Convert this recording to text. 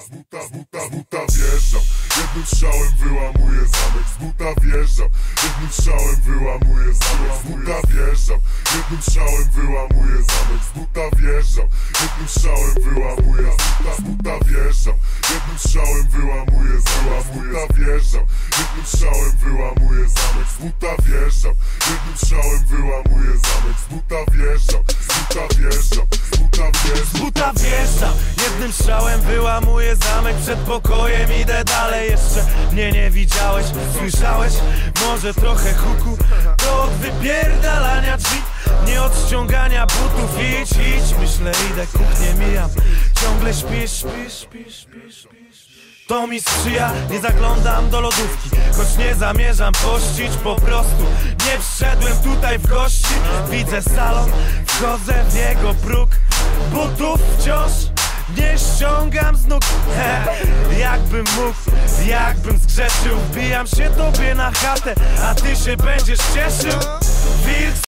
Z buta wjeżdżam, jednym strzałem wyłamuję zamek. Z buta wjeżdżam, jednym strzałem wyłamuję zamek. Z buta wjeżdżam, jednym strzałem wyłamuję zamek. Z buta wjeżdżam, jednym strzałem wyłamuję zamek. Z buta wjeżdżam, jednym strzałem wyłamuję zamek. Z buta wjeżdżam, jednym strzałem wyłamuję zamek. Z buta wjeżdżam, jednym strzałem wyłamuję zamek. Z buta wjeżdżam, z buta wjeżdżam, z buta wjeżdżam. Z buta wjeżdżam, jednym strzałem wyłamuję zamek. Przed pokojem idę dalej, jeszcze mnie nie widziałeś. Słyszałeś? Może trochę huku. To od wypierdalania drzwi, nie od ściągania butów. Idź, myślę idę, kuchnię mijam. Ciągle śpisz. To mi sprzyja, nie zaglądam do lodówki, choć nie zamierzam pościć. Po prostu nie wszedłem tutaj w gości. Widzę salon, wchodzę w jego próg. Butów wciąż nie ściągam z nóg. Jakbym mógł, jakbym zgrzeszył. Wbijam się tobie na chatę, a ty się będziesz cieszył. Wilk